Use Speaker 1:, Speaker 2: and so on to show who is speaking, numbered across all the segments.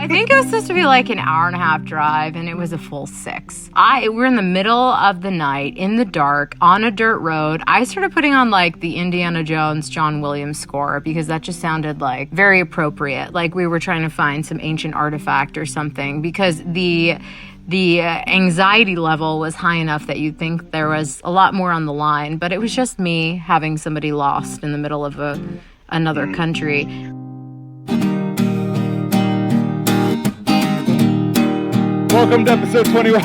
Speaker 1: I think it was supposed to be like an hour and a half drive, and it was a full 6. We're in the middle of the night, in the dark, on a dirt road. I started putting on like the Indiana Jones, John Williams score because that just sounded like very appropriate. Like we were trying to find some ancient artifact or something, because the anxiety level was high enough that you'd think there was a lot more on the line, but it was just me having somebody lost in the middle of another country.
Speaker 2: Welcome to episode 21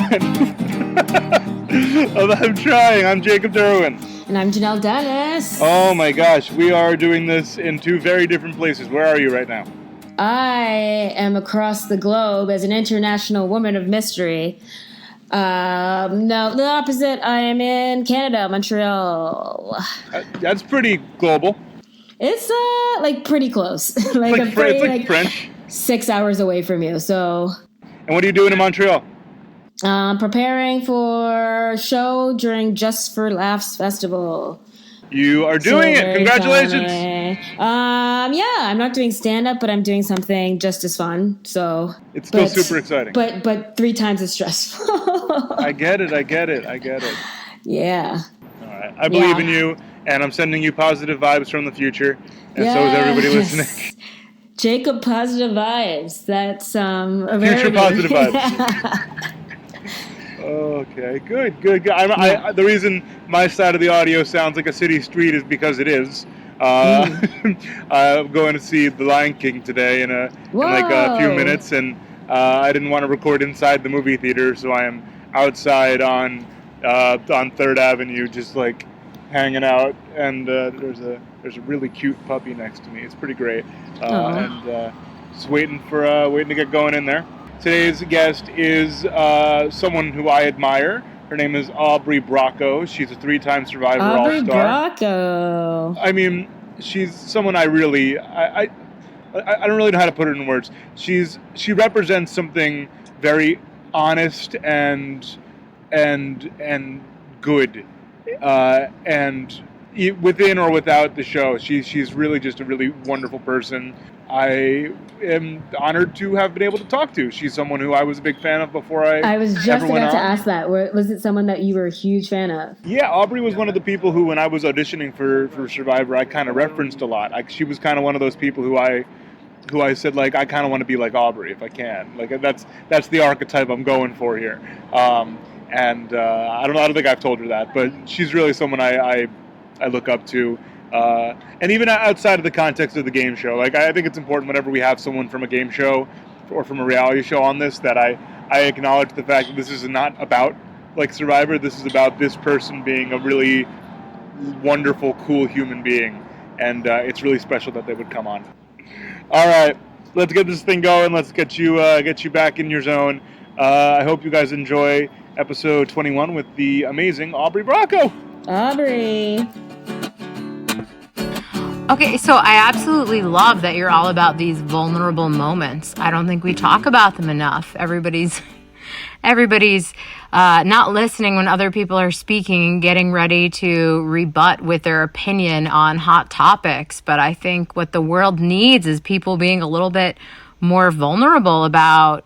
Speaker 2: of I'm Trying. I'm Jacob Derwin.
Speaker 3: And I'm Janelle Dennis.
Speaker 2: Oh my gosh, we are doing this in 2 very different places. Where are you right now?
Speaker 3: I am across the globe as an international woman of mystery. No, the opposite. I am in Canada, Montreal.
Speaker 2: That's pretty global.
Speaker 3: It's like pretty close.
Speaker 2: It's like French.
Speaker 3: 6 hours away from you. So.
Speaker 2: And what are you doing in Montreal?
Speaker 3: Preparing for a show during Just for Laughs Festival.
Speaker 2: You are doing it. Congratulations.
Speaker 3: Yeah, I'm not doing stand-up, but I'm doing something just as fun. So
Speaker 2: it's still super exciting.
Speaker 3: But 3 times as stressful.
Speaker 2: I get it.
Speaker 3: Yeah.
Speaker 2: All right. I believe in you, and I'm sending you positive vibes from the future, and so is everybody listening.
Speaker 3: Jacob positive vibes. That's
Speaker 2: future positive vibes. Okay, good. The reason my side of the audio sounds like a city street is because it is. I'm going to see The Lion King today in like a few minutes, and I didn't want to record inside the movie theater, so I am outside on 3rd Avenue, just like hanging out. And there's a really cute puppy next to me. It's pretty great, and just waiting to get going in there. Today's guest is someone who I admire. Her name is Aubry Bracco. She's a 3-time Survivor All-Star.
Speaker 3: Aubry Bracco.
Speaker 2: I mean, she's someone I don't really know how to put it in words. She represents something very honest and good, and within or without the show, she's really just a really wonderful person. I am honored to have been able to talk to. She's someone who I was a big fan of before I
Speaker 3: was just about to ask that. Was it someone that you were a huge fan of?
Speaker 2: Yeah, Aubry was one of the people who, when I was auditioning for Survivor, I kind of referenced a lot. She was kind of one of those people who I said, like, I kind of want to be like Aubry if I can. Like, that's the archetype I'm going for here. I don't think I've told her that, but she's really someone I look up to. And even outside of the context of the game show, like, I think it's important whenever we have someone from a game show or from a reality show on this, that I acknowledge the fact that this is not about like Survivor. This is about this person being a really wonderful, cool human being, and it's really special that they would come on. All right, let's get this thing going. Let's get you back in your zone. I hope you guys enjoy episode 21 with the amazing Aubry Bracco.
Speaker 3: Aubrey.
Speaker 1: Okay, so I absolutely love that you're all about these vulnerable moments. I don't think we talk about them enough. Everybody's not listening when other people are speaking and getting ready to rebut with their opinion on hot topics. But I think what the world needs is people being a little bit more vulnerable about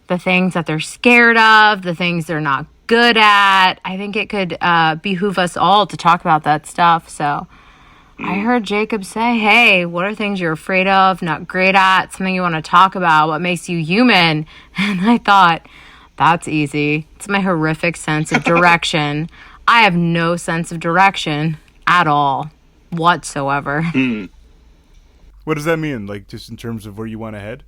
Speaker 1: the things that they're scared of, the things they're not good at. I think it could behoove us all to talk about that stuff. So I heard Jacob say, hey, what are things you're afraid of, not great at, something you want to talk about, what makes you human? And I thought, that's easy. It's my horrific sense of direction. I have no sense of direction at all, whatsoever.
Speaker 2: What does that mean? Like, just in terms of where you want to head?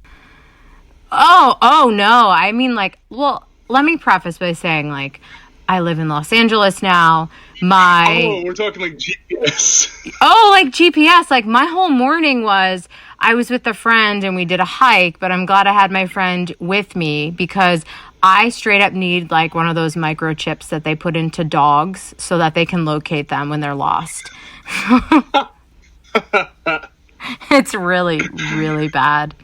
Speaker 1: Oh, no. I mean, like, well, let me preface by saying, like, I live in Los Angeles now.
Speaker 2: We're talking like GPS.
Speaker 1: Like GPS. Like, my whole morning was, I was with a friend and we did a hike, but I'm glad I had my friend with me because I straight up need, like, one of those microchips that they put into dogs so that they can locate them when they're lost. It's really, really bad.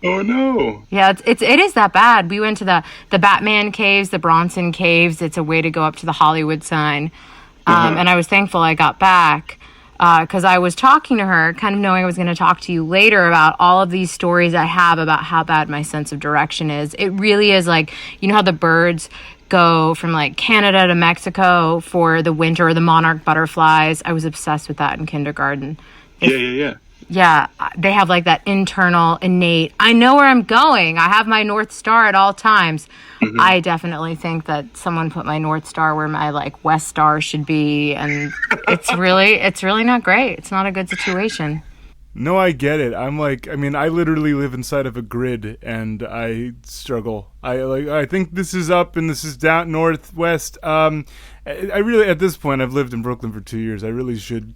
Speaker 2: Oh no!
Speaker 1: Yeah, it is that bad. We went to the Batman caves, the Bronson caves. It's a way to go up to the Hollywood sign, and I was thankful I got back. because I was talking to her, kind of knowing I was going to talk to you later about all of these stories I have about how bad my sense of direction is. It really is like, you know how the birds go from like Canada to Mexico for the winter, or the monarch butterflies. I was obsessed with that in kindergarten. Yeah, they have like that internal, innate, I know where I'm going. I have my North Star at all times. Mm-hmm. I definitely think that someone put my North Star where my like West Star should be. And it's really not great. It's not a good situation.
Speaker 4: No, I get it. I'm like, I mean, I literally live inside of a grid and I struggle. I think this is up and this is down, northwest. I really, at this point, I've lived in Brooklyn for 2 years. I really should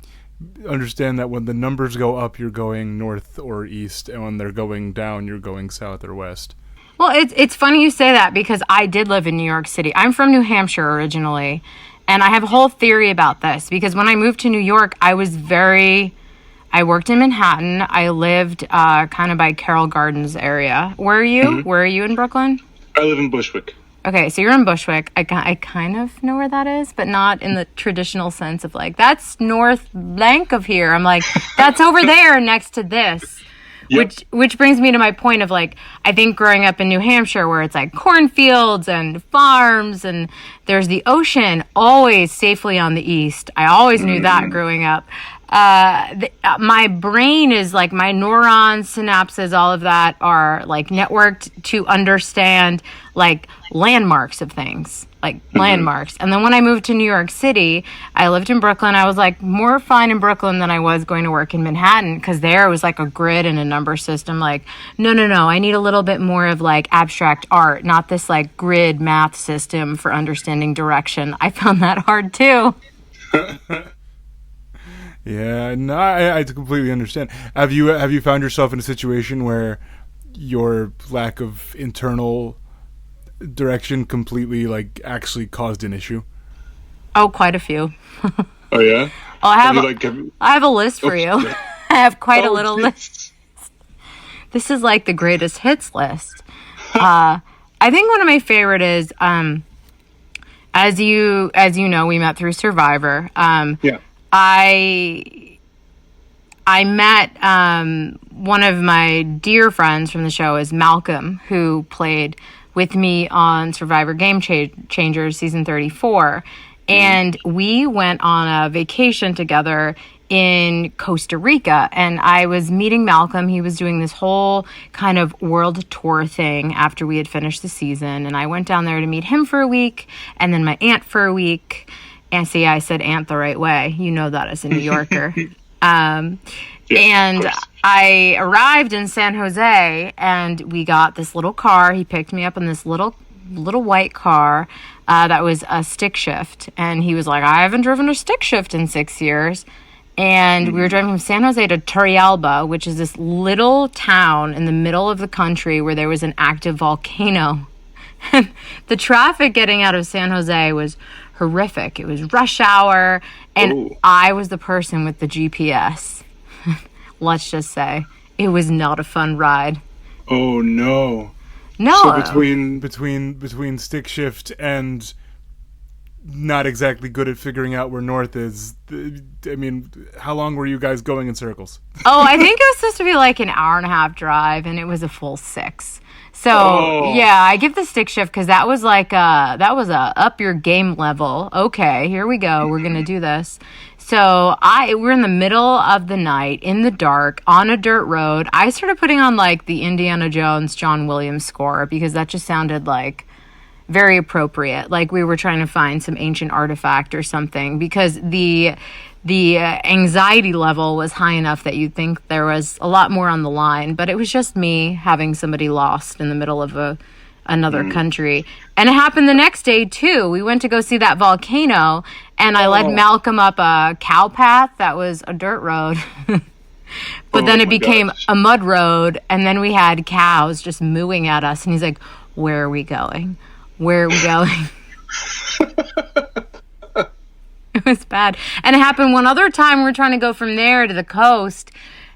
Speaker 4: understand that when the numbers go up, you're going north or east, and when they're going down, you're going south or west.
Speaker 1: Well, it's funny you say that, because I did live in New York City. I'm from New Hampshire originally, and I have a whole theory about this, because when I moved to New York, I worked in Manhattan. I lived kind of by Carroll Gardens area. Where are you? Mm-hmm. Where are you in Brooklyn?
Speaker 5: I live in Bushwick.
Speaker 1: Okay, so you're in Bushwick. I kind of know where that is, but not in the traditional sense of like, that's north blank of here. I'm like, that's over there next to this. Yep. Which brings me to my point of like, I think growing up in New Hampshire, where it's like cornfields and farms and there's the ocean always safely on the east. I always knew that growing up. My brain is like, my neurons, synapses, all of that are like networked to understand like landmarks of things, like landmarks. And then when I moved to New York City, I lived in Brooklyn. I was like more fine in Brooklyn than I was going to work in Manhattan, because there it was like a grid and a number system. Like, no, I need a little bit more of like abstract art, not this like grid math system for understanding direction. I found that hard too.
Speaker 4: Yeah, no, I completely understand. Have you found yourself in a situation where your lack of internal direction completely like actually caused an issue?
Speaker 1: Oh, quite a few.
Speaker 5: Oh yeah.
Speaker 1: Oh, I have a list for you. I have quite a little list. This is like the greatest hits list. I think one of my favorite is, as you know, we met through Survivor.
Speaker 5: Yeah.
Speaker 1: I met one of my dear friends from the show is Malcolm, who played with me on Survivor Game Changers season 34. And we went on a vacation together in Costa Rica, and I was meeting Malcolm. He was doing this whole kind of world tour thing after we had finished the season, and I went down there to meet him for a week, and then my aunt for a week. And see, I said aunt the right way. You know that as a New Yorker. And I arrived in San Jose, and we got this little car. He picked me up in this little white car that was a stick shift. And he was like, I haven't driven a stick shift in 6 years. And we were driving from San Jose to Turrialba, which is this little town in the middle of the country where there was an active volcano. And the traffic getting out of San Jose was horrific. It was rush hour, and I was the person with the GPS. Let's just say it was not a fun ride.
Speaker 5: Oh no.
Speaker 4: So between stick shift and not exactly good at figuring out where north is, I mean, how long were you guys going in circles?
Speaker 1: Oh, I think it was supposed to be like an hour and a half drive, and it was a full 6. So, yeah, I give the stick shift because that was like that was a up your game level. Okay, here we go. We're going to do this. So we're in the middle of the night in the dark on a dirt road. I started putting on like the Indiana Jones, John Williams score because that just sounded like very appropriate. Like we were trying to find some ancient artifact or something, because the anxiety level was high enough that you'd think there was a lot more on the line, but it was just me having somebody lost in the middle of another country. And it happened the next day too. We went to go see that volcano, and I led Malcolm up a cow path that was a dirt road. But then it became a mud road, and then we had cows just mooing at us, and he's like, where are we going? Where are we going? It was bad. And it happened one other time. We were trying to go from there to the coast.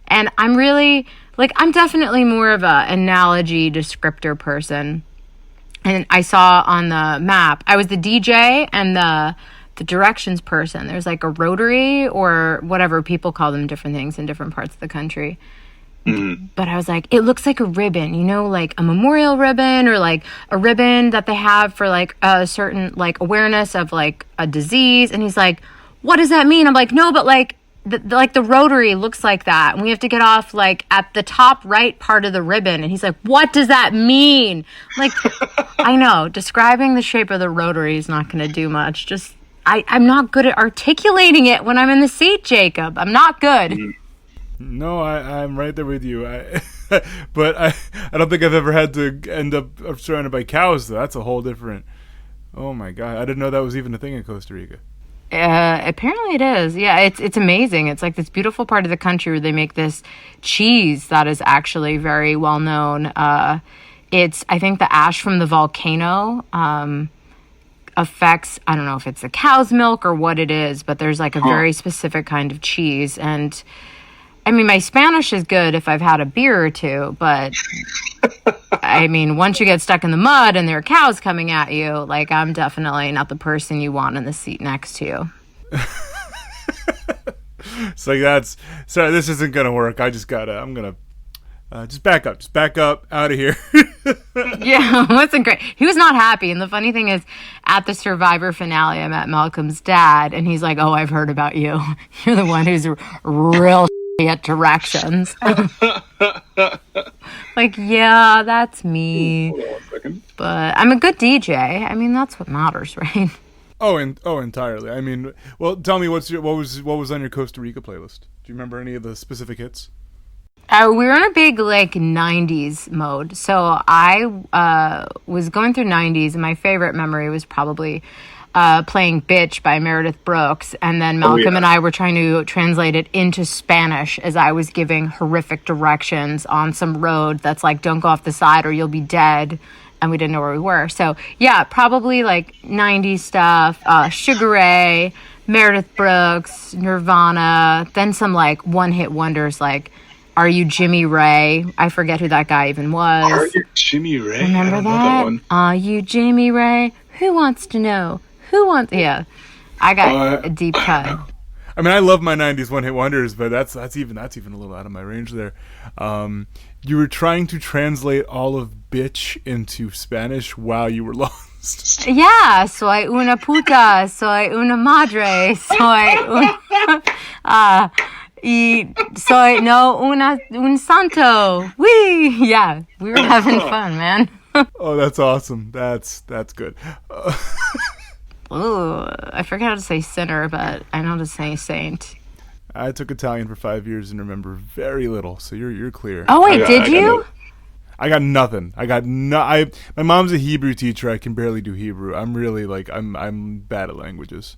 Speaker 1: And I'm really, I'm definitely more of a analogy descriptor person. And I saw on the map, I was the DJ and the the directions person. There's like a rotary or whatever, people call them different things in different parts of the country. But I was like, it looks like a ribbon, you know, like a memorial ribbon or like a ribbon that they have for like a certain like awareness of like a disease. And he's like, what does that mean? I'm like, no, but like the rotary looks like that. And we have to get off like at the top right part of the ribbon. And he's like, what does that mean? Like, I know describing the shape of the rotary is not going to do much. Just, I'm not good at articulating it when I'm in the seat, Jacob. I'm not good.
Speaker 4: No, I'm right there with you. But I don't think I've ever had to end up surrounded by cows, though. That's a whole different... Oh, my God. I didn't know that was even a thing in Costa Rica.
Speaker 1: Apparently it is. Yeah, it's amazing. It's like this beautiful part of the country where they make this cheese that is actually very well known. It's, I think, the ash from the volcano affects, I don't know if it's the cow's milk or what it is, but there's like a very specific kind of cheese. And I mean, my Spanish is good if I've had a beer or two, but I mean, once you get stuck in the mud and there are cows coming at you, like, I'm definitely not the person you want in the seat next to you.
Speaker 4: It's like, sorry, this isn't going to work. I'm going to just back up, out of here.
Speaker 1: Yeah, it wasn't great. He was not happy. And the funny thing is, at the Survivor finale, I met Malcolm's dad, and he's like, oh, I've heard about you. You're the one who's real at directions. Like, yeah, that's me.
Speaker 5: Hold on 1 second.
Speaker 1: But I'm a good DJ. I mean, that's what matters, right?
Speaker 4: Oh, entirely. I mean, well, tell me what was on your Costa Rica playlist? Do you remember any of the specific hits?
Speaker 1: We were in a big, like, 90s mode. So I was going through 90s, and my favorite memory was probably playing Bitch by Meredith Brooks. And then Malcolm and I were trying to translate it into Spanish as I was giving horrific directions on some road that's like, don't go off the side or you'll be dead. And we didn't know where we were. So, yeah, probably, like, 90s stuff, Sugar Ray, Meredith Brooks, Nirvana, then some, like, one-hit wonders like... Are You Jimmy Ray? I forget who that guy even was.
Speaker 5: Are You Jimmy Ray?
Speaker 1: Remember that? One. Are you Jimmy Ray? Who wants to know? Yeah. I got a deep cut.
Speaker 4: I mean, I love my 90s one-hit wonders, but that's even a little out of my range there. You were trying to translate all of bitch into Spanish while you were lost.
Speaker 1: Yeah. Soy una puta. Soy una madre. Soy una... Y soy un santo. Wee! Yeah, we were having fun, man.
Speaker 4: Oh, that's awesome. That's good.
Speaker 1: Ooh, I forget how to say sinner, but I know how to say saint.
Speaker 4: I took Italian for 5 years and remember very little, so you're clear.
Speaker 1: Oh wait, did you?
Speaker 4: I got nothing. My mom's a Hebrew teacher. I can barely do Hebrew. I'm really I'm bad at languages.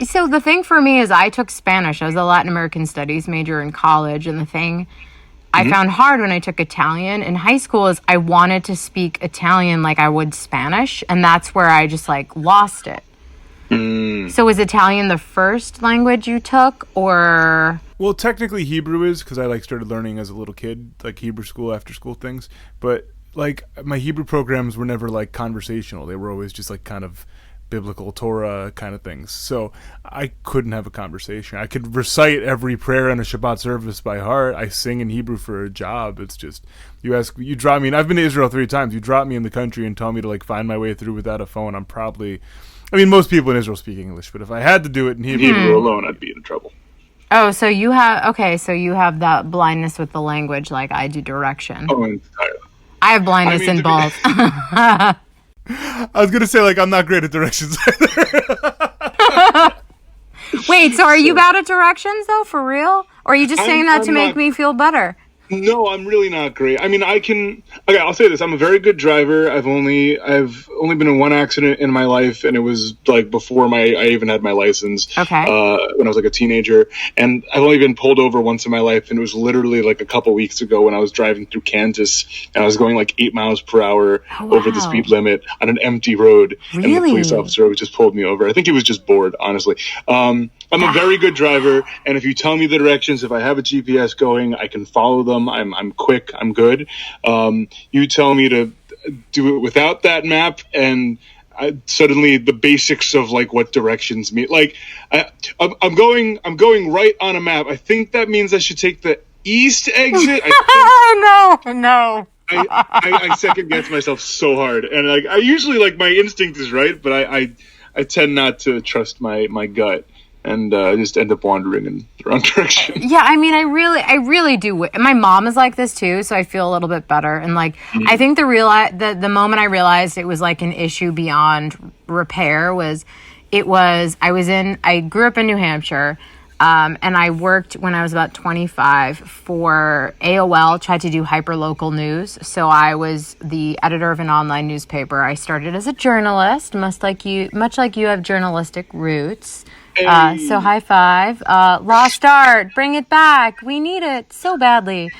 Speaker 1: So the thing for me is I took Spanish. I was a Latin American studies major in college, and the thing I found hard when I took Italian in high school is I wanted to speak Italian like I would Spanish, and that's where I just like lost it. So was Italian the first language you took, or?
Speaker 4: Well, technically Hebrew is, because I started learning as a little kid, like Hebrew school, after school things. But like my Hebrew programs were never like conversational. They were always just like kind of biblical Torah kind of things. So I couldn't have a conversation. I could recite every prayer in a Shabbat service by heart. I sing in Hebrew for a job. It's just, you drop me, and I've been to Israel 3 times. You drop me in the country and tell me to like find my way through without a phone. Most people in Israel speak English, but if I had to do it in
Speaker 5: Hebrew alone, I'd be in trouble.
Speaker 1: Oh, so you have that blindness with the language like I do direction.
Speaker 5: Oh, entirely.
Speaker 1: I have blindness in both.
Speaker 4: I was going to say, I'm not great at directions either.
Speaker 1: Wait, so are you bad at directions, though, for real? Or are you just saying that to make me feel better?
Speaker 5: No, I'm really not great. I mean, I'll say this. I'm a very good driver. I've only been in one accident in my life, and it was before I even had my license.
Speaker 1: Okay.
Speaker 5: When I was a teenager. And I've only been pulled over once in my life, and it was literally a couple weeks ago when I was driving through Kansas, and I was going 8 miles per hour over the speed limit on an empty road.
Speaker 1: Really?
Speaker 5: And the police officer just pulled me over. I think he was just bored, honestly. I'm a very good driver, and if you tell me the directions, if I have a GPS going, I can follow them. I'm quick. I'm good. You tell me to do it without that map, and suddenly the basics of like what directions mean. Like I'm going right on a map. I think that means I should take the east exit.
Speaker 1: No.
Speaker 5: I second guess myself so hard, and like I usually like my instinct is right, but I tend not to trust my gut, and I just end up wandering in the wrong direction.
Speaker 1: Yeah, I mean, I really do. My mom is like this too, so I feel a little bit better. And like, I think the moment I realized it was like an issue beyond repair I grew up in New Hampshire. And I worked when I was about 25 for AOL, tried to do hyperlocal news. So I was the editor of an online newspaper. I started as a journalist, much like you have journalistic roots. So high five. Lost art, bring it back. We need it so badly.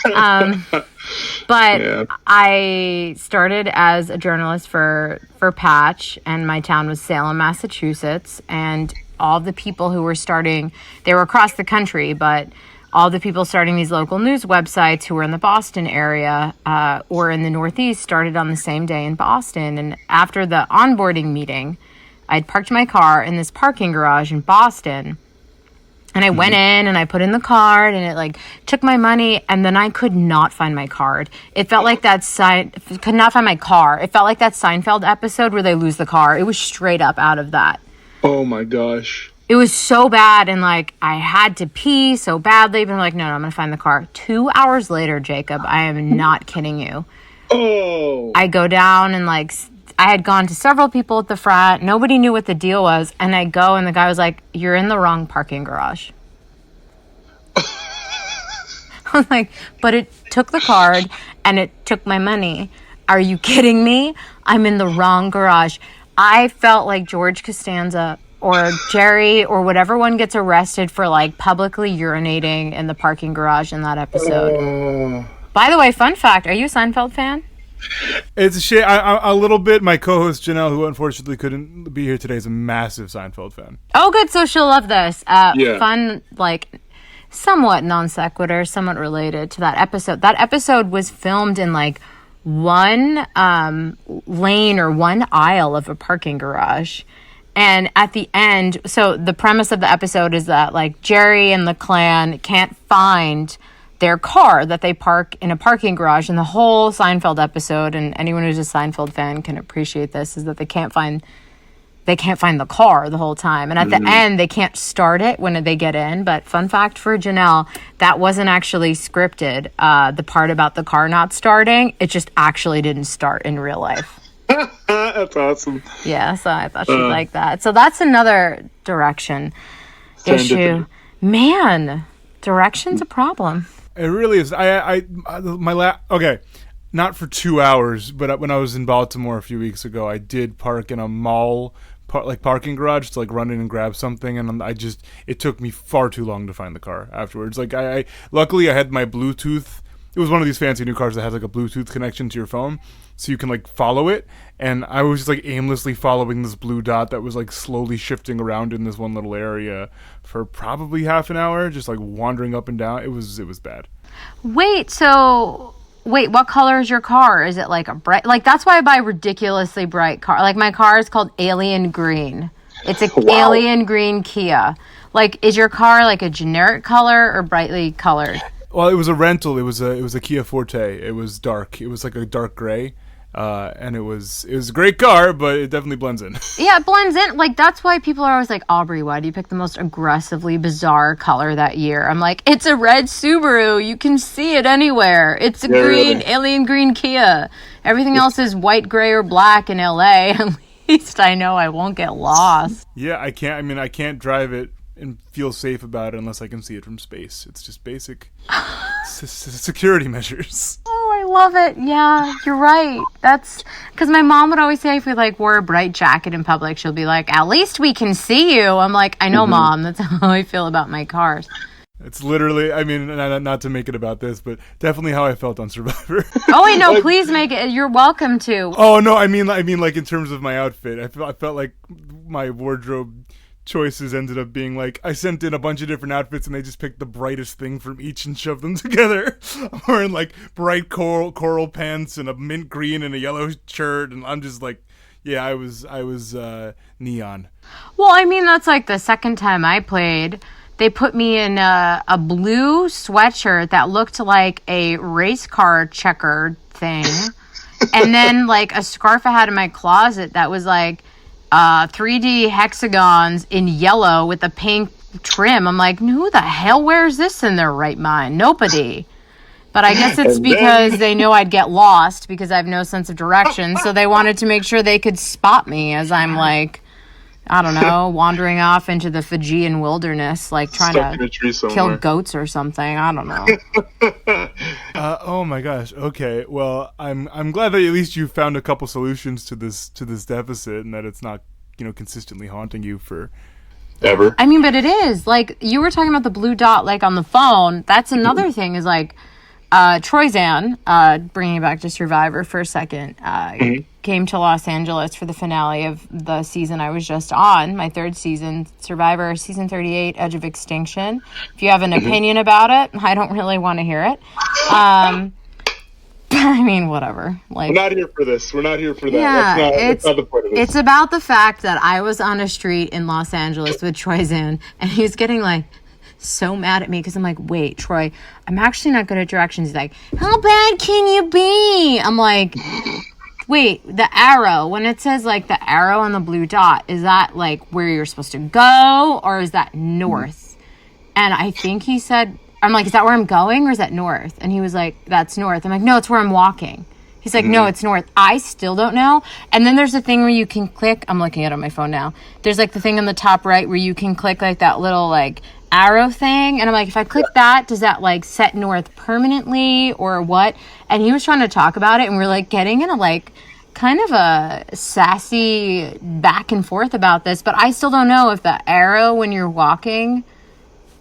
Speaker 1: But yeah. I started as a journalist for Patch, and my town was Salem, Massachusetts, and all the people who were starting, they were across the country, but all the people starting these local news websites who were in the Boston area or in the Northeast started on the same day in Boston. And after the onboarding meeting, I'd parked my car in this parking garage in Boston. And I went in and I put in the card and it like took my money, and then I could not find my card. It felt like could not find my car. It felt like that Seinfeld episode where they lose the car. It was straight up out of that.
Speaker 5: Oh my gosh.
Speaker 1: It was so bad, and like I had to pee so badly, but I'm like, no, I'm gonna find the car. 2 hours later, Jacob, I am not kidding you.
Speaker 5: Oh.
Speaker 1: I go down and like I had gone to several people at the front. Nobody knew what the deal was, and I go and the guy was like, "You're in the wrong parking garage." I'm like, but it took the card and it took my money. Are you kidding me? I'm in the wrong garage. I felt like George Costanza or Jerry or whatever one gets arrested for like publicly urinating in the parking garage in that episode. By the way, fun fact, are you a Seinfeld fan?
Speaker 4: It's a shame. A little bit. My co-host Janelle, who unfortunately couldn't be here today, is a massive Seinfeld fan.
Speaker 1: Oh, good. So she'll love this.
Speaker 5: Yeah.
Speaker 1: Fun, like somewhat non sequitur, somewhat related to that episode. That episode was filmed in like one lane or one aisle of a parking garage. And at the end, so the premise of the episode is that like Jerry and the clan can't find their car that they park in a parking garage. And the whole Seinfeld episode, and anyone who's a Seinfeld fan can appreciate this, is that they can't find the car the whole time. And at the end, they can't start it when they get in. But fun fact for Janelle, that wasn't actually scripted. The part about the car not starting, it just actually didn't start in real life.
Speaker 5: That's awesome.
Speaker 1: Yeah, so I thought she'd like that. So that's another direction issue. Man, direction's a problem.
Speaker 4: It really is. Okay, not for 2 hours, but when I was in Baltimore a few weeks ago, I did park in a mall parking garage to like run in and grab something, and it took me far too long to find the car afterwards. Like I luckily I had my Bluetooth. It was one of these fancy new cars that has like a Bluetooth connection to your phone, so you can like follow it. And I was just like aimlessly following this blue dot that was like slowly shifting around in this one little area for probably half an hour, just like wandering up and down. It was bad.
Speaker 1: Wait, what color is your car? Is it like a bright, like that's why I buy ridiculously bright car. Like my car is called Alien Green. It's a Alien Green Kia. Like, is your car like a generic color or brightly colored?
Speaker 4: Well, it was a rental. It was a Kia Forte. It was dark. It was like a dark gray. And it was a great car, but it definitely blends in.
Speaker 1: Yeah, it blends in. Like, that's why people are always like, Aubry, why do you pick the most aggressively bizarre color that year? I'm like, it's a red Subaru. You can see it anywhere. It's a alien green Kia. Everything else is white, gray, or black in LA. At least I know I won't get lost.
Speaker 4: Yeah, I can't drive it and feel safe about it unless I can see it from space. It's just basic security measures.
Speaker 1: Oh, I love it. Yeah, you're right. That's because my mom would always say if we like wore a bright jacket in public, she'll be like, at least we can see you. I'm like, I know, Mom. That's how I feel about my cars.
Speaker 4: It's literally, I mean, not to make it about this, but definitely how I felt on Survivor.
Speaker 1: Oh, wait, no, please make it. You're welcome to.
Speaker 4: Oh, no, I mean, like in terms of my outfit, I felt like my wardrobe choices ended up being like, I sent in a bunch of different outfits and they just picked the brightest thing from each and shoved them together. I'm wearing like bright coral pants and a mint green and a yellow shirt, and I'm just like, Yeah, I was neon.
Speaker 1: Well, I mean, that's like the second time I played. They put me in a blue sweatshirt that looked like a race car checker thing. And then like a scarf I had in my closet that was like 3D hexagons in yellow with a pink trim. I'm like, who the hell wears this in their right mind? Nobody. But I guess it's because they know I'd get lost because I have no sense of direction. So they wanted to make sure they could spot me as I'm like, I don't know, wandering off into the Fijian wilderness, like trying to kill goats or something. I don't know.
Speaker 4: Oh my gosh. Okay. Well, I'm glad that at least you found a couple solutions to this deficit, and that it's not, consistently haunting you for
Speaker 5: ever.
Speaker 1: I mean, but it is. Like, you were talking about the blue dot, like, on the phone. That's another thing is, like, Troyzan, bringing it back to Survivor for a second, came to Los Angeles for the finale of the season I was just on, my third season, Survivor, season 38, Edge of Extinction. If you have an opinion about it, I don't really want to hear it. I mean, whatever. Like,
Speaker 5: we're not here for this. We're not here for that.
Speaker 1: Yeah,
Speaker 5: that's not the point of this.
Speaker 1: It's about the fact that I was on a street in Los Angeles with Troyzan, and he was getting, like, so mad at me because I'm like, wait, Troy, I'm actually not good at directions. He's like, how bad can you be? I'm like, wait, the arrow, when it says like the arrow on the blue dot, is that like where you're supposed to go, or is that north? And I think he said, I'm like, is that where I'm going, or is that north? And he was like, that's north. I'm like, no, it's where I'm walking. He's like, no, it's north. I still don't know. And then there's a thing where you can click. I'm looking at it on my phone now. There's like the thing on the top right where you can click like that little like arrow thing. And I'm like, if I click that, does that like set north permanently or what? And he was trying to talk about it, and we're like getting in a like kind of a sassy back and forth about this. But I still don't know if the arrow when you're walking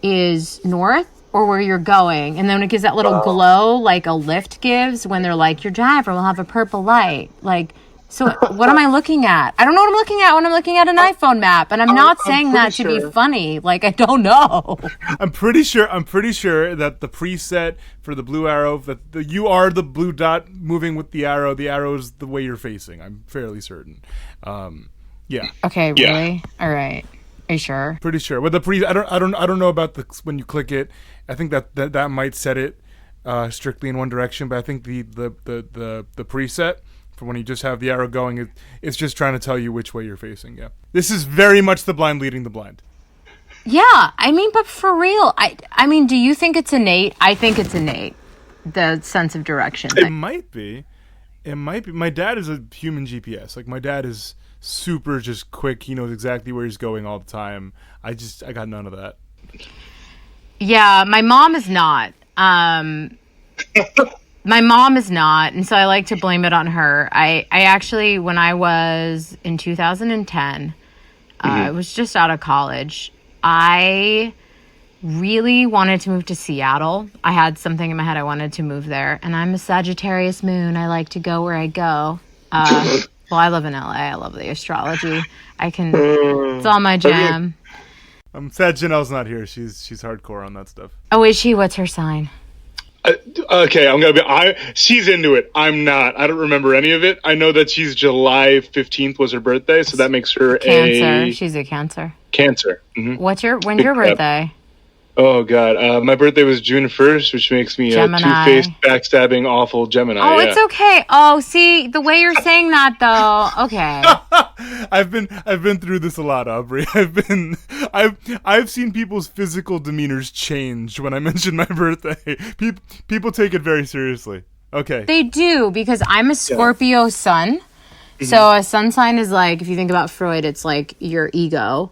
Speaker 1: is north or where you're going. And then when it gives that little glow like a lift gives when they're like, your driver will have a purple light. Like, so what am I looking at? I don't know what I'm looking at when I'm looking at an iPhone map. And I'm not saying that to be funny. Like, I don't know.
Speaker 4: I'm pretty sure that the preset for the blue arrow, that you are the blue dot moving with the arrow. The arrow is the way you're facing. I'm fairly certain. Yeah.
Speaker 1: Okay, really? All right. Are you sure?
Speaker 4: Pretty sure. With the I don't know about the when you click it. I think that might set it strictly in one direction, but I think the preset for when you just have the arrow going, it's just trying to tell you which way you're facing. Yeah. This is very much the blind leading the blind.
Speaker 1: Yeah, I mean, but for real, I mean, do you think it's innate? I think it's innate, the sense of direction.
Speaker 4: It might be. My dad is a human GPS. Like, my dad is super just quick. He knows exactly where he's going all the time. I got none of that.
Speaker 1: Yeah, my mom is not. My mom is not, and so I like to blame it on her. I actually, when I was in 2010, I was just out of college. I really wanted to move to Seattle. I had something in my head. I wanted to move there, and I'm a Sagittarius moon. I like to go where I go. Well, I live in LA. I love the astrology. It's all my jam.
Speaker 4: Sad Janelle's not here. She's hardcore on that stuff.
Speaker 1: Oh, is she? What's her sign?
Speaker 5: Okay, she's into it. I'm not. I don't remember any of it. I know that she's July 15th was her birthday, so that makes her
Speaker 1: Cancer. She's a Cancer.
Speaker 5: Cancer. Mm-hmm.
Speaker 1: When's your birthday?
Speaker 5: Oh, God. My birthday was June 1st, which makes me a two-faced, backstabbing, awful Gemini.
Speaker 1: Oh, it's okay. Oh, see, the way you're saying that, though. Okay.
Speaker 4: I've been through this a lot, Aubrey. I've seen people's physical demeanors change when I mention my birthday. People take it very seriously. Okay.
Speaker 1: They do, because I'm a Scorpio sun. Mm-hmm. So a sun sign is like, if you think about Freud, it's like your ego.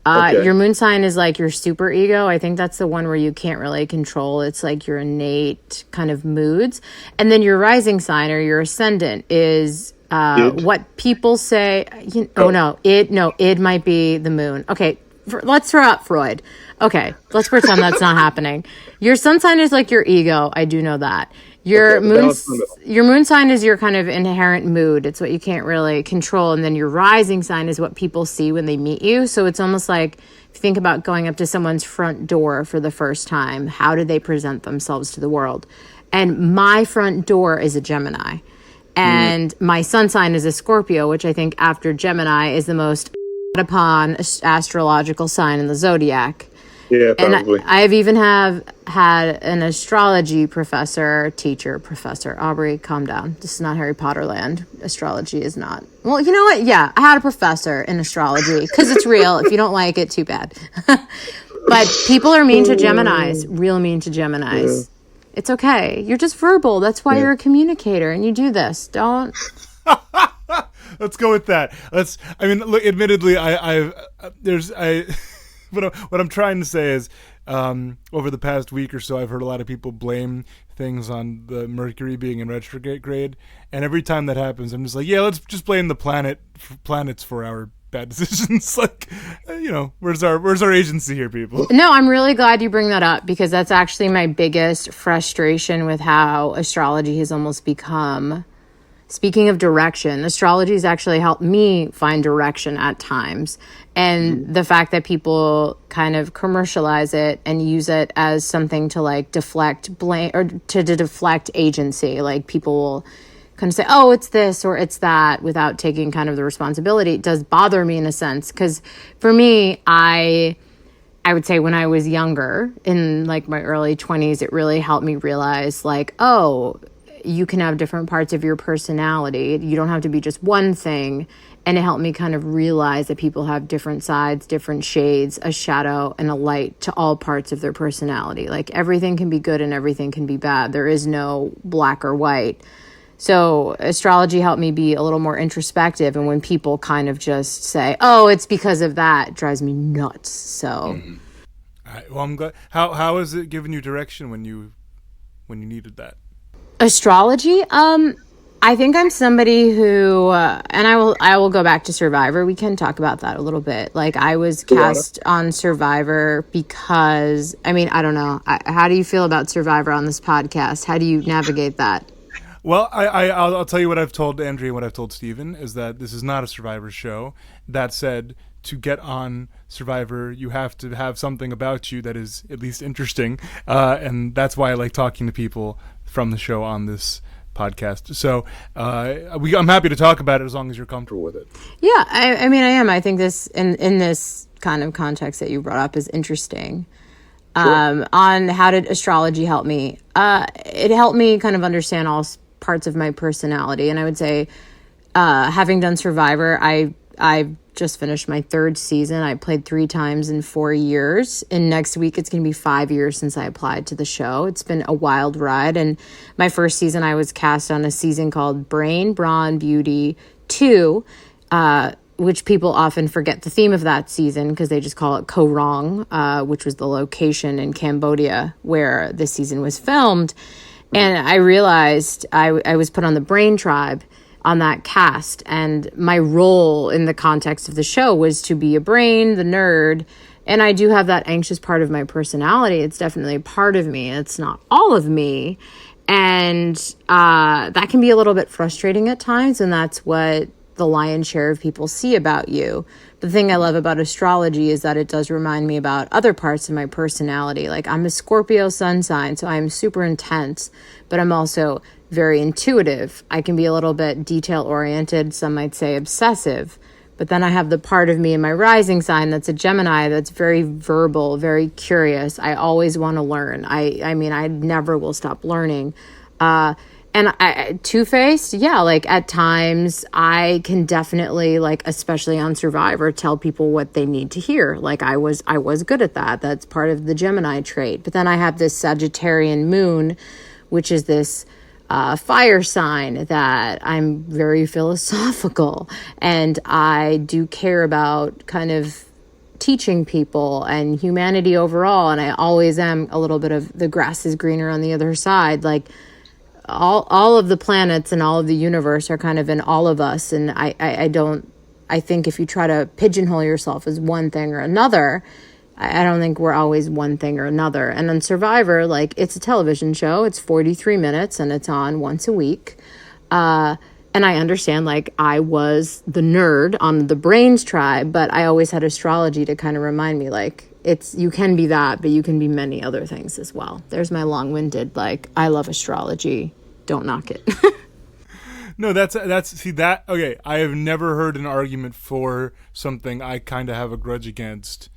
Speaker 1: Your moon sign is like your super ego. I think that's the one where you can't really control. It's like your innate kind of moods. And then your rising sign or your ascendant is what people say. Id might be the moon. Okay, let's throw out Freud. Okay, let's pretend that's not happening. Your sun sign is like your ego. I do know that. Your moon sign is your kind of inherent mood. It's what you can't really control. And then your rising sign is what people see when they meet you. So it's almost like if you think about going up to someone's front door for the first time, how do they present themselves to the world? And my front door is a Gemini. And my sun sign is a Scorpio, which I think after Gemini is the most upon astrological sign in the zodiac.
Speaker 5: Yeah, probably.
Speaker 1: And I have even had an astrology professor, Aubrey, calm down. This is not Harry Potter land. Astrology is not. Well, you know what? Yeah, I had a professor in astrology because it's real. If you don't like it, too bad. But people are mean to Geminis, real mean to Geminis. Yeah. It's okay. You're just verbal. That's why you're a communicator and you do this. Don't.
Speaker 4: Let's go with that. Look, admittedly, what I'm trying to say is, over the past week or so, I've heard a lot of people blame things on the Mercury being in retrograde, and every time that happens, I'm just like, yeah, let's just blame the planets for our bad decisions. Like, where's our agency here, people?
Speaker 1: No, I'm really glad you bring that up because that's actually my biggest frustration with how astrology has almost become. Speaking of direction, astrology has actually helped me find direction at times. And the fact that people kind of commercialize it and use it as something to like deflect blame or to deflect agency. Like people will kind of say, oh, it's this or it's that without taking kind of the responsibility. It does bother me in a sense because for me, I would say when I was younger in like my early 20s, it really helped me realize like, oh, you can have different parts of your personality. You don't have to be just one thing. And it helped me kind of realize that people have different sides, different shades, a shadow and a light to all parts of their personality. Like everything can be good and everything can be bad. There is no black or white. So astrology helped me be a little more introspective. And when people kind of just say, oh, it's because of that, it drives me nuts. So.
Speaker 4: All right, well, I'm glad. How has it given you direction when you needed that?
Speaker 1: Astrology? I think I'm somebody who, and I will go back to Survivor. We can talk about that a little bit. Like I was cast on Survivor because, I don't know. How do you feel about Survivor on this podcast? How do you navigate that?
Speaker 4: Well, I'll tell you what I've told Andrea and what I've told Steven is that this is not a Survivor show. That said, to get on Survivor, you have to have something about you that is at least interesting. And that's why I like talking to people from the show on this podcast. So I'm happy to talk about it as long as you're comfortable with it.
Speaker 1: Yeah, I am. I think this in this kind of context that you brought up is interesting. Sure. On how did astrology help me? It helped me kind of understand all parts of my personality. And I would say, having done Survivor, I just finished my third season. I played 3 times in 4 years. And next week, it's going to be 5 years since I applied to the show. It's been a wild ride. And my first season, I was cast on a season called Brain, Brawn, Beauty 2, which people often forget the theme of that season because they just call it Koh Rong, which was the location in Cambodia where this season was filmed. And I realized I was put on the Brain Tribe on that cast, and my role in the context of the show was to be a brain, the nerd, and I do have that anxious part of my personality. It's definitely a part of me. It's not all of me, and that can be a little bit frustrating at times, and that's what the lion's share of people see about you. The thing I love about astrology is that it does remind me about other parts of my personality. Like I'm a Scorpio sun sign, so I'm super intense, but I'm also very intuitive. I can be a little bit detail-oriented, some might say obsessive. But then I have the part of me in my rising sign that's a Gemini that's very verbal, very curious. I always want to learn. I never will stop learning. And I two-faced, yeah, like at times I can definitely, like especially on Survivor, tell people what they need to hear. Like I was good at that. That's part of the Gemini trait. But then I have this Sagittarian moon, which is this fire sign that I'm very philosophical, and I do care about kind of teaching people and humanity overall. And I always am a little bit of the grass is greener on the other side. Like all of the planets and all of the universe are kind of in all of us. And I think if you try to pigeonhole yourself as one thing or another, I don't think we're always one thing or another. And on Survivor, like it's a television show. It's 43 minutes and it's on once a week. And I understand like I was the nerd on the Brains Tribe, but I always had astrology to kind of remind me like you can be that, but you can be many other things as well. There's my long-winded, like I love astrology. Don't knock it.
Speaker 4: No, that's see that okay. I have never heard an argument for something I kind of have a grudge against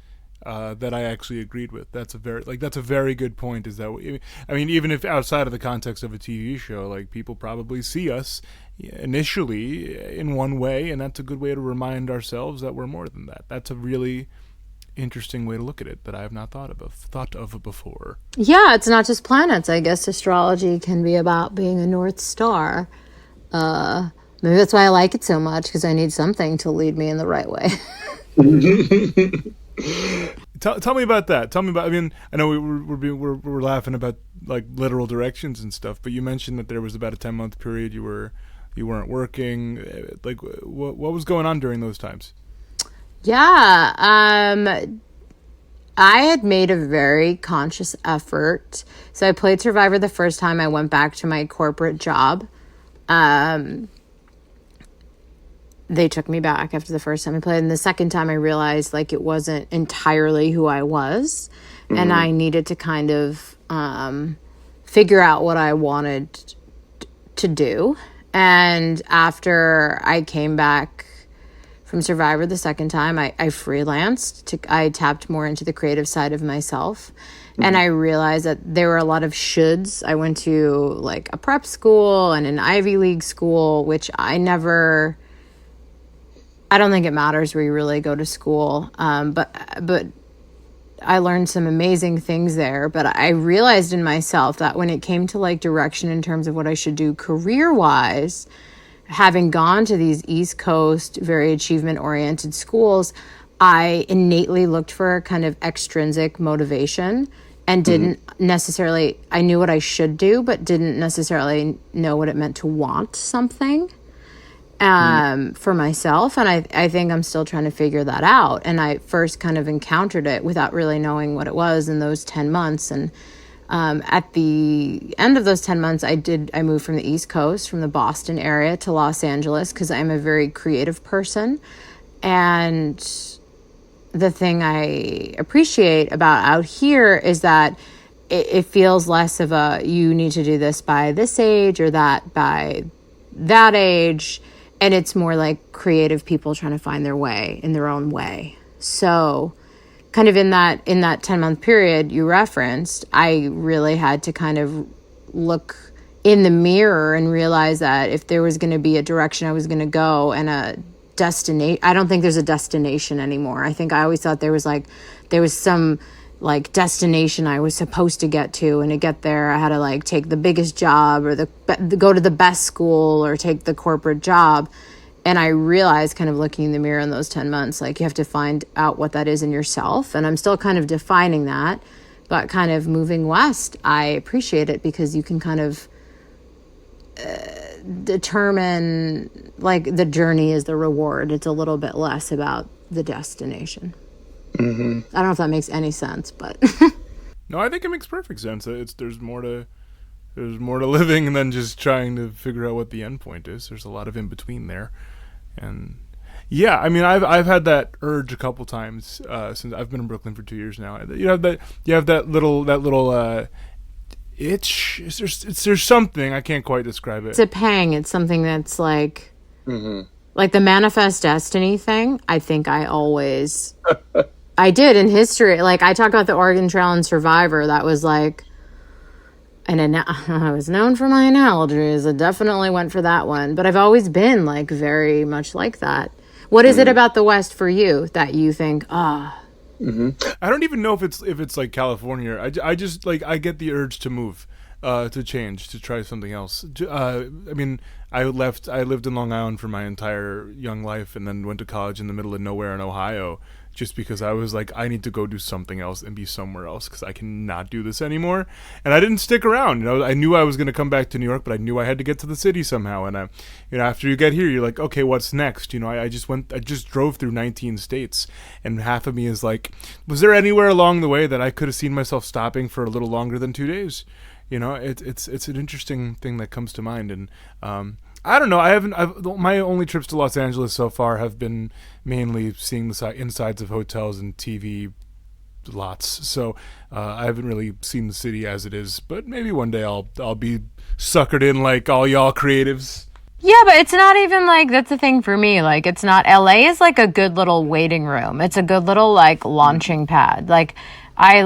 Speaker 4: that I actually agreed with. That's a very good point. Is that I mean, even if outside of the context of a TV show, like people probably see us initially in one way, and that's a good way to remind ourselves that we're more than that. That's a really interesting way to look at it that I have not thought of before.
Speaker 1: Yeah, it's not just planets. I guess astrology can be about being a North Star. Maybe that's why I like it so much, because I need something to lead me in the right way.
Speaker 4: Tell me about that. Tell me about. I mean, I know we're laughing about like literal directions and stuff, but you mentioned that there was about a 10-month period you weren't working. Like, what was going on during those times?
Speaker 1: Yeah, I had made a very conscious effort. So I played Survivor the first time. I went back to my corporate job. They took me back after the first time I played. And the second time I realized like it wasn't entirely who I was. Mm-hmm. And I needed to kind of figure out what I wanted to do. And after I came back from Survivor the second time, I freelanced. I tapped more into the creative side of myself. Mm-hmm. And I realized that there were a lot of shoulds. I went to like a prep school and an Ivy League school, which I don't think it matters where you really go to school. But I learned some amazing things there. But I realized in myself that when it came to like direction in terms of what I should do career-wise, having gone to these East Coast, very achievement-oriented schools, I innately looked for kind of extrinsic motivation and didn't necessarily, I knew what I should do, but didn't necessarily know what it meant to want something for myself. And I think I'm still trying to figure that out. And I first kind of encountered it without really knowing what it was in those 10 months. And at the end of those 10 months, I moved from the East Coast, from the Boston area to Los Angeles, because I'm a very creative person. And the thing I appreciate about out here is that it feels less of a, you need to do this by this age or that by that age. And it's more like creative people trying to find their way in their own way. So kind of in that 10-month period you referenced, I really had to kind of look in the mirror and realize that if there was going to be a direction I was going to go and a destination, I don't think there's a destination anymore. I think I always thought there was some like destination I was supposed to get to, and to get there I had to like take the biggest job or go to the best school or take the corporate job. And I realized kind of looking in the mirror in those 10 months, like you have to find out what that is in yourself. And I'm still kind of defining that, but kind of moving west, I appreciate it because you can kind of determine like the journey is the reward. It's a little bit less about the destination. Mm-hmm. I don't know if that makes any sense, but
Speaker 4: no, I think it makes perfect sense. There's more to living than just trying to figure out what the end point is. There's a lot of in between there, and yeah, I mean, I've had that urge a couple times since I've been in Brooklyn for 2 years now. You have that little itch. There's something I can't quite describe it.
Speaker 1: It's a pang. It's something that's like. Mm-hmm. Like the manifest destiny thing, I think I did in history. Like I talk about the Oregon Trail and Survivor. That was like, I was known for my analogies. I definitely went for that one. But I've always been like very much like that. What is it about the West for you that you think,
Speaker 4: Mm-hmm. I don't even know if it's like California. I just like I get the urge to move, to change, to try something else. I mean, I lived in Long Island for my entire young life, and then went to college in the middle of nowhere in Ohio, just because I was like, I need to go do something else and be somewhere else because I cannot do this anymore. And I didn't stick around. You know, I knew I was going to come back to New York, but I knew I had to get to the city somehow. And after you get here, you're like, okay, what's next? You know, I just drove through 19 states, and half of me is like, was there anywhere along the way that I could have seen myself stopping for a little longer than 2 days? You know, it's an interesting thing that comes to mind. And I don't know. My only trips to Los Angeles so far have been mainly seeing the insides of hotels and TV lots. So I haven't really seen the city as it is. But maybe one day I'll be suckered in like all y'all creatives.
Speaker 1: Yeah, but it's not even like, that's the thing for me. Like, it's not, LA is like a good little waiting room. It's a good little like launching pad. Like, I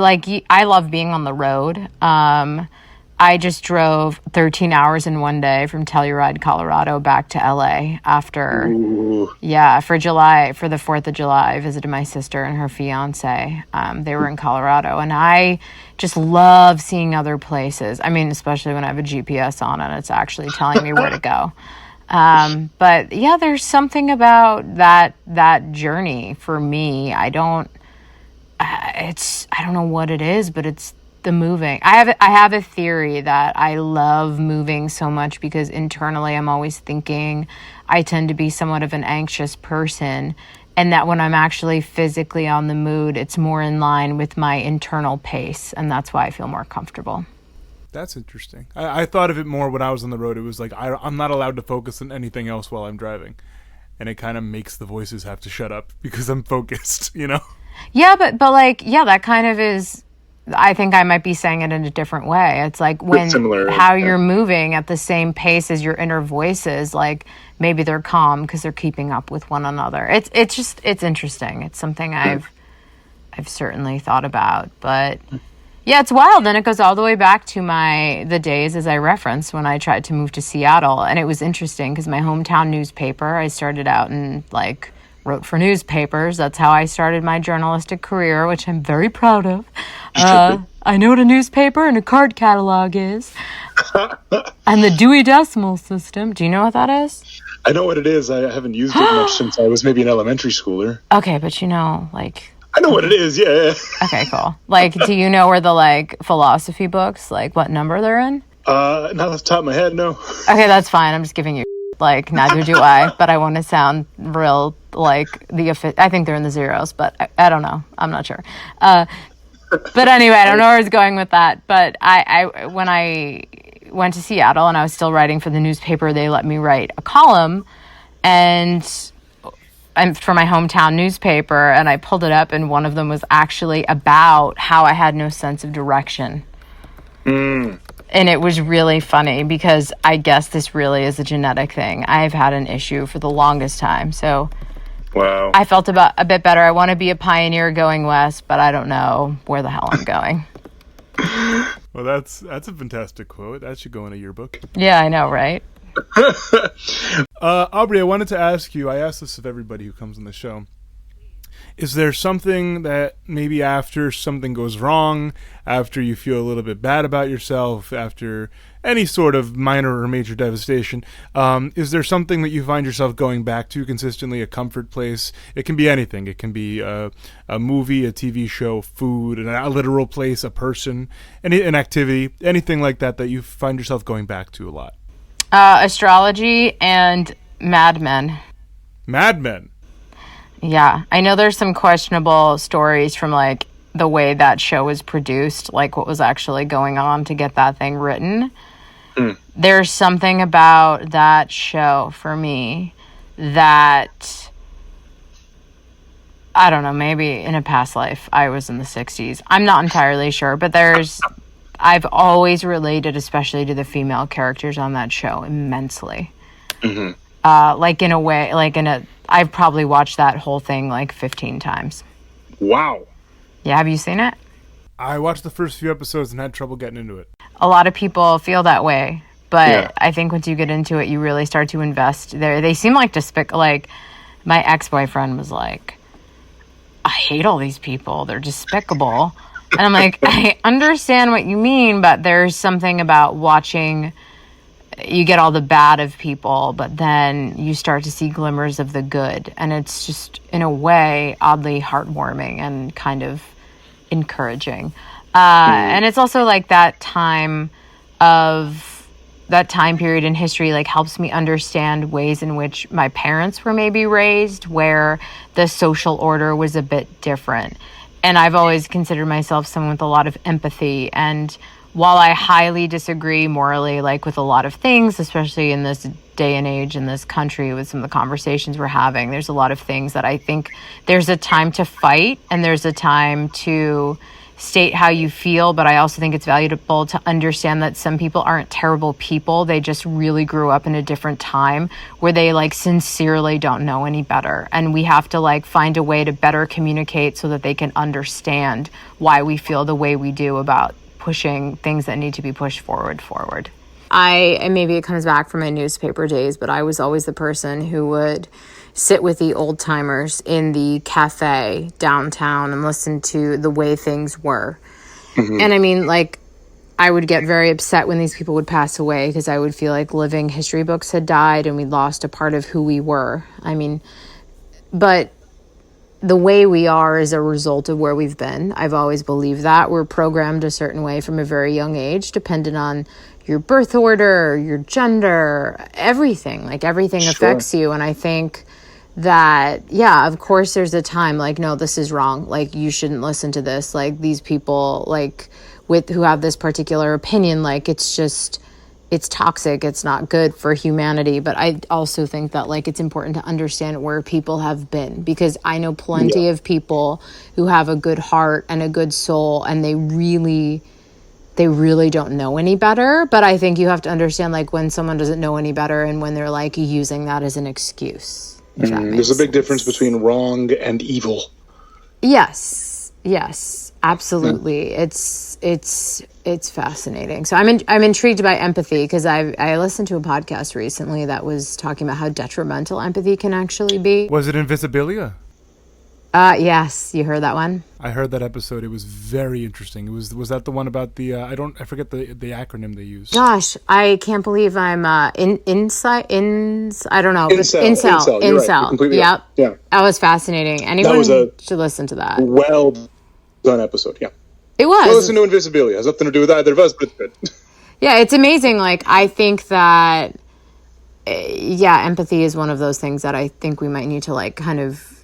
Speaker 1: love being on the road. I just drove 13 hours in one day from Telluride, Colorado back to LA after, for July, for the 4th of July. I visited my sister and her fiance. They were in Colorado, and I just love seeing other places. I mean, especially when I have a GPS on and it's actually telling me where to go. But yeah, there's something about that journey for me. I don't know what it is, but it's the moving. I have a theory that I love moving so much because internally I'm always thinking. I tend to be somewhat of an anxious person, and that when I'm actually physically on the move, it's more in line with my internal pace, and that's why I feel more comfortable.
Speaker 4: That's interesting. I thought of it more when I was on the road. It was like I'm not allowed to focus on anything else while I'm driving, and it kind of makes the voices have to shut up because I'm focused, you know?
Speaker 1: Yeah, but like, yeah, that kind of is, I think I might be saying it in a different way. It's like when how you're moving at the same pace as your inner voices, like maybe they're calm because they're keeping up with one another. It's interesting. It's something I've certainly thought about, but yeah, it's wild. And it goes all the way back to the days, as I referenced, when I tried to move to Seattle. And it was interesting because my hometown newspaper, I started out in like wrote for newspapers. That's how I started my journalistic career, which I'm very proud of. I know what a newspaper and a card catalog is. And the Dewey Decimal System. Do you know what that is?
Speaker 5: I know what it is. I haven't used it much since I was maybe an elementary schooler.
Speaker 1: Okay, but you know, like...
Speaker 5: I know what it is, yeah.
Speaker 1: Okay, cool. Like, do you know where the, like, philosophy books, like, what number they're in?
Speaker 5: Not off the top of my head, no.
Speaker 1: Okay, that's fine. I'm just giving you... Like, neither do I, but I want to sound real, like, I think they're in the zeros, but I don't know. I'm not sure. But anyway, I don't know where I was going with that. But when I went to Seattle and I was still writing for the newspaper, they let me write a column and for my hometown newspaper, and I pulled it up, and one of them was actually about how I had no sense of direction. And it was really funny because I guess this really is a genetic thing. I've had an issue for the longest time. So
Speaker 5: wow.
Speaker 1: I felt a bit better. I want to be a pioneer going west, but I don't know where the hell I'm going.
Speaker 4: Well, that's a fantastic quote. That should go in a yearbook.
Speaker 1: Yeah, I know, right?
Speaker 4: Aubry, I wanted to ask you, I ask this of everybody who comes on the show. Is there something that maybe after something goes wrong, after you feel a little bit bad about yourself, after any sort of minor or major devastation, is there something that you find yourself going back to consistently, a comfort place? It can be anything. It can be a movie, a TV show, food, a literal place, a person, an activity, anything like that you find yourself going back to a lot.
Speaker 1: Astrology and Mad Men.
Speaker 4: Mad Men?
Speaker 1: Yeah, I know there's some questionable stories from, like, the way that show was produced, like what was actually going on to get that thing written. There's something about that show for me that, I don't know, maybe in a past life I was in the 60s. I'm not entirely sure, but I've always related, especially to the female characters on that show, immensely. Like in a way, I've probably watched that whole thing like 15 times.
Speaker 5: Wow.
Speaker 1: Yeah, have you seen it?
Speaker 4: I watched the first few episodes and had trouble getting into it.
Speaker 1: A lot of people feel that way, but I think once you get into it, you really start to invest there. They seem like like my ex-boyfriend was like, I hate all these people. They're despicable. And I'm like, I understand what you mean, but there's something about watching, you get all the bad of people, but then you start to see glimmers of the good. And it's just, in a way, oddly heartwarming and kind of encouraging. And it's also like that time period in history, like, helps me understand ways in which my parents were maybe raised, where the social order was a bit different. And I've always considered myself someone with a lot of empathy. And while I highly disagree morally, like, with a lot of things, especially in this day and age in this country with some of the conversations we're having, there's a lot of things that I think there's a time to fight and there's a time to state how you feel, but I also think it's valuable to understand that some people aren't terrible people. They just really grew up in a different time where they like sincerely don't know any better. And we have to like find a way to better communicate so that they can understand why we feel the way we do about pushing things that need to be pushed forward. And maybe it comes back from my newspaper days, but I was always the person who would sit with the old timers in the cafe downtown and listen to the way things were. Mm-hmm. And I mean, like, I would get very upset when these people would pass away because I would feel like living history books had died and we lost a part of who we were. I mean, but the way we are is a result of where we've been. I've always believed that. We're programmed a certain way from a very young age, dependent on your birth order, your gender, everything. Like, everything affects you. And I think that, yeah, of course there's a time like, no, this is wrong. Like, you shouldn't listen to this. Like, these people, like, who have this particular opinion, like, it's toxic. It's not good for humanity. But I also think that, like, it's important to understand where people have been, because I know plenty of people who have a good heart and a good soul, and they really don't know any better. But I think you have to understand, like, when someone doesn't know any better and when they're, like, using that as an excuse.
Speaker 5: There's a big difference between wrong and evil.
Speaker 1: Yes, absolutely. It's fascinating. So I'm intrigued by empathy because I listened to a podcast recently that was talking about how detrimental empathy can actually be.
Speaker 4: Was it Invisibilia?
Speaker 1: Yes, you heard that one?
Speaker 4: I heard that episode. It was very interesting. Was that the one about the I forget the acronym they used.
Speaker 1: Gosh, I can't believe I'm I don't know.
Speaker 5: Incel. You're right.
Speaker 1: Yep.
Speaker 5: Yeah.
Speaker 1: That was fascinating. Anyone should listen to that.
Speaker 5: Well done episode, yeah.
Speaker 1: It was.
Speaker 5: Well, listen to Invisibilia. It has nothing to do with either of us, but it's good.
Speaker 1: Yeah, it's amazing. Like, I think that empathy is one of those things that I think we might need to, like, kind of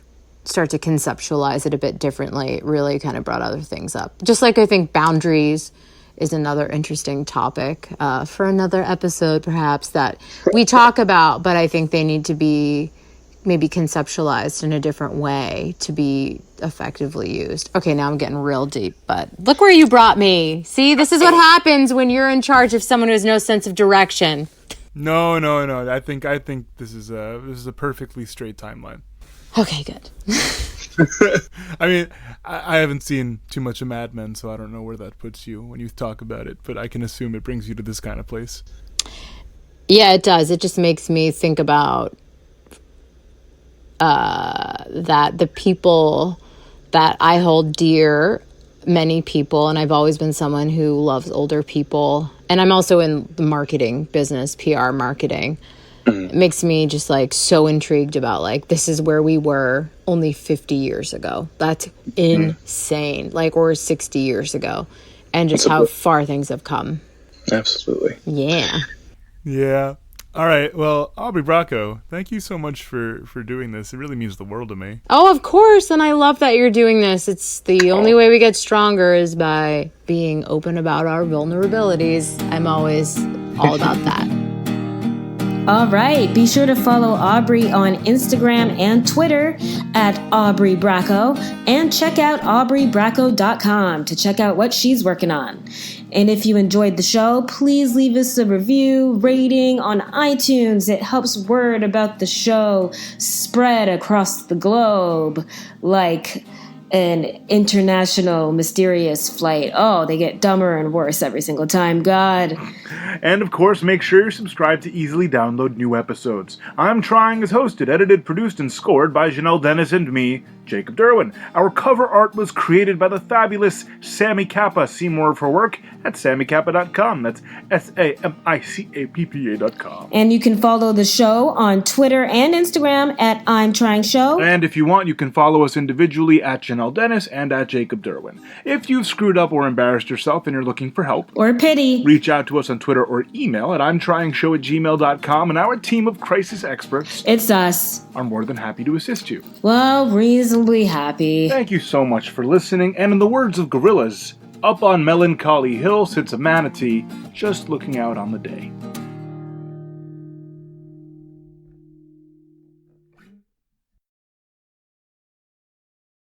Speaker 1: start to conceptualize it a bit differently. It really kind of brought other things up. Just like I think boundaries is another interesting topic for another episode, perhaps, that we talk about, but I think they need to be maybe conceptualized in a different way to be effectively used. Okay, now I'm getting real deep, but look where you brought me. See, this is what happens when you're in charge of someone who has no sense of direction.
Speaker 4: No. I think this is a perfectly straight timeline.
Speaker 1: Okay, good.
Speaker 4: I mean, I haven't seen too much of Mad Men, so I don't know where that puts you when you talk about it, but I can assume it brings you to this kind of place.
Speaker 1: Yeah, it does. It just makes me think about that the people that I hold dear, many people, and I've always been someone who loves older people, and I'm also in the marketing business, PR marketing. It makes me just like so intrigued about like, this is where we were only 50 years ago. That's insane. Like, or 60 years ago, and just how far things have come.
Speaker 5: Absolutely.
Speaker 4: Yeah. All right. Well, Aubry Bracco, thank you so much for doing this. It really means the world to me.
Speaker 1: Oh, of course. And I love that you're doing this. It's the only way we get stronger is by being open about our vulnerabilities. I'm always all about that.
Speaker 3: All right, be sure to follow Aubry on Instagram and Twitter at Aubry Bracco, and check out aubrybracco.com to check out what she's working on. And if you enjoyed the show, please leave us a review, rating on iTunes. It helps word about the show spread across the globe like an international mysterious flight. Oh, they get dumber and worse every single time. God.
Speaker 2: And of course, make sure you're subscribed to easily download new episodes. I'm Trying is hosted, edited, produced, and scored by Janelle Dennis and me, Jacob Derwin. Our cover art was created by the fabulous Sammy Kappa. See more of her work at sammycappa.com. That's SAMICAPPA.com.
Speaker 3: And you can follow the show on Twitter and Instagram at I'm Trying Show.
Speaker 2: And if you want, you can follow us individually at Janelle Dennis and at Jacob Derwin. If you've screwed up or embarrassed yourself and you're looking for help
Speaker 3: or pity,
Speaker 2: reach out to us on Twitter or email at imtryingshow@gmail.com, and our team of crisis experts,
Speaker 3: it's us,
Speaker 2: are more than happy to assist you.
Speaker 3: Well, reasonably happy.
Speaker 2: Thank you so much for listening, and in the words of gorillas, up on Melancholy Hill sits a manatee just looking out on the day.